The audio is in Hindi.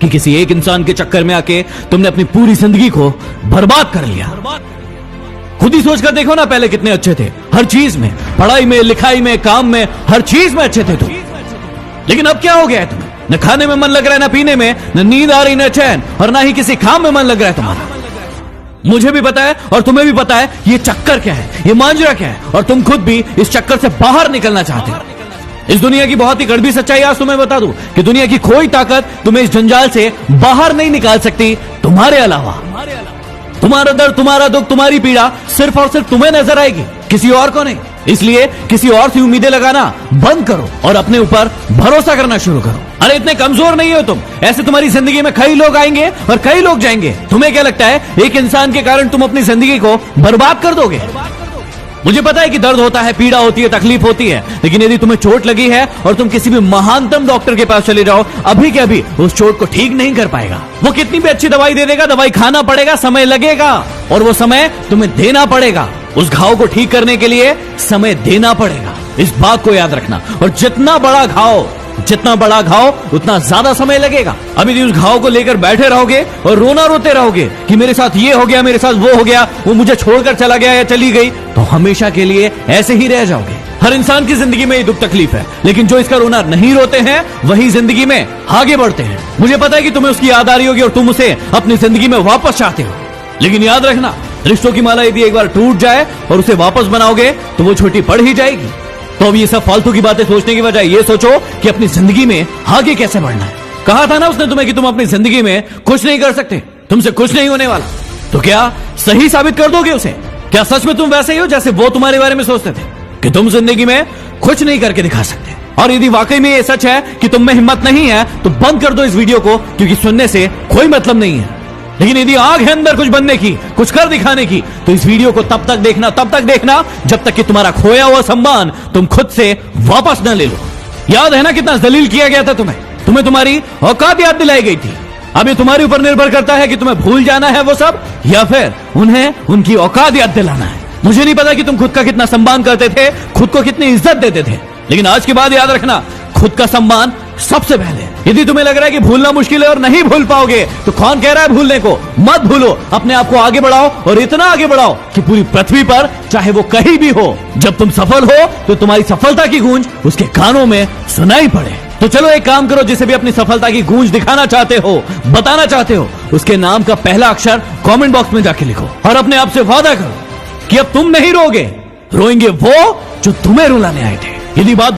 कि किसी एक इंसान के चक्कर में आके तुमने अपनी पूरी जिंदगी को बर्बाद कर लिया। खुद ही सोच कर देखो ना, पहले कितने अच्छे थे हर चीज में, पढ़ाई में, लिखाई में, काम में, हर चीज में अच्छे थे तुम। लेकिन अब क्या हो गया है तुम्हें? न खाने में मन लग रहा है, न पीने में, न नींद आ रही, न चैन, और ना ही किसी काम में मन लग रहा है तुम्हारा। मुझे भी पता है और तुम्हें भी पता है ये चक्कर क्या है, ये मांजरा क्या है, और तुम खुद भी इस चक्कर से बाहर निकलना चाहते हो। इस दुनिया की बहुत ही कड़वी सच्चाई आज तुम्हें बता दूं कि दुनिया की कोई ताकत तुम्हें इस जंजाल से बाहर नहीं निकाल सकती तुम्हारे अलावा। तुम्हारा दर्द, तुम्हारा दुख, तुम्हारी पीड़ा सिर्फ और सिर्फ तुम्हें नजर आएगी, किसी और को नहीं। इसलिए किसी और से उम्मीदें लगाना बंद करो और अपने ऊपर भरोसा करना शुरू करो। अरे इतने कमजोर नहीं हो तुम, ऐसे तुम्हारी जिंदगी में कई लोग आएंगे और कई लोग जाएंगे। तुम्हें क्या लगता है एक इंसान के कारण तुम अपनी जिंदगी को बर्बाद कर दोगे? मुझे पता है कि दर्द होता है, पीड़ा होती है, तकलीफ होती है, लेकिन यदि तुम्हें चोट लगी है और तुम किसी भी महानतम डॉक्टर के पास चले जाओ, अभी के अभी उस चोट को ठीक नहीं कर पाएगा। वो कितनी भी अच्छी दवाई दे देगा, दवाई खाना पड़ेगा, समय लगेगा, और वो समय तुम्हें देना पड़ेगा। उस घाव को ठीक करने के लिए समय देना पड़ेगा, इस बात को याद रखना। और जितना बड़ा घाव उतना ज्यादा समय लगेगा। अभी उस घाव को लेकर बैठे रहोगे और रोना रोते रहोगे कि मेरे साथ ये हो गया, मेरे साथ वो हो गया, वो मुझे छोड़कर चला गया या चली गई, तो हमेशा के लिए ऐसे ही रह जाओगे। हर इंसान की जिंदगी में ये दुख तकलीफ है, लेकिन जो इसका रोना नहीं रोते हैं वही जिंदगी में आगे बढ़ते हैं। मुझे पता है कि तुम्हें उसकी याद आ रही होगी और तुम उसे अपनी जिंदगी में वापस चाहते हो, लेकिन याद रखना, रिश्तों की माला यदि एक बार टूट जाए और उसे वापस बनाओगे तो वो छोटी पड़ ही जाएगी। तो अब ये सब फालतू की बातें सोचने की बजाय ये सोचो कि अपनी जिंदगी में आगे कैसे बढ़ना है। कहा था ना उसने तुम्हें कि तुम अपनी जिंदगी में कुछ नहीं कर सकते, तुमसे कुछ नहीं होने वाला। तो क्या सही साबित कर दोगे उसे? क्या सच में तुम वैसे ही हो जैसे वो तुम्हारे बारे में सोचते थे कि तुम जिंदगी में कुछ नहीं करके दिखा सकते? और यदि वाकई में ये सच है कि तुम में हिम्मत नहीं है तो बंद कर दो इस वीडियो को, क्योंकि सुनने से कोई मतलब नहीं है। लेकिन यदि आग है अंदर कुछ बनने की, कुछ कर दिखाने की, तो इस वीडियो को तब तक देखना जब तक कि तुम्हारा खोया हुआ सम्मान तुम खुद से वापस न ले लो। याद है ना कितना जलील किया गया था तुम्हें तुम्हारी औकात याद दिलाई गई थी। अब ये तुम्हारे ऊपर निर्भर करता है कि तुम्हें भूल जाना है वो सब, या फिर उन्हें उनकी औकात याद दिलाना है। मुझे नहीं पता कि तुम खुद का कितना सम्मान करते थे, खुद को कितनी इज्जत देते थे, लेकिन आज के बाद याद रखना, खुद का सम्मान सबसे पहले। यदि तुम्हें लग रहा है कि भूलना मुश्किल है और नहीं भूल पाओगे, तो कौन कह रहा है भूलने को? मत भूलो, अपने आप को आगे बढ़ाओ, और इतना आगे बढ़ाओ कि पूरी पृथ्वी पर, चाहे वो कहीं भी हो, जब तुम सफल हो तो तुम्हारी सफलता की गूंज उसके कानों में सुनाई पड़े। तो चलो एक काम करो, जिसे भी अपनी सफलता की गूंज दिखाना चाहते हो, बताना चाहते हो, उसके नाम का पहला अक्षर कमेंट बॉक्स में जाके लिखो और अपने आप से वादा करो कि अब तुम नहीं रोगे, रोएंगे वो जो तुम्हें रुलाने आए थे। यदि बात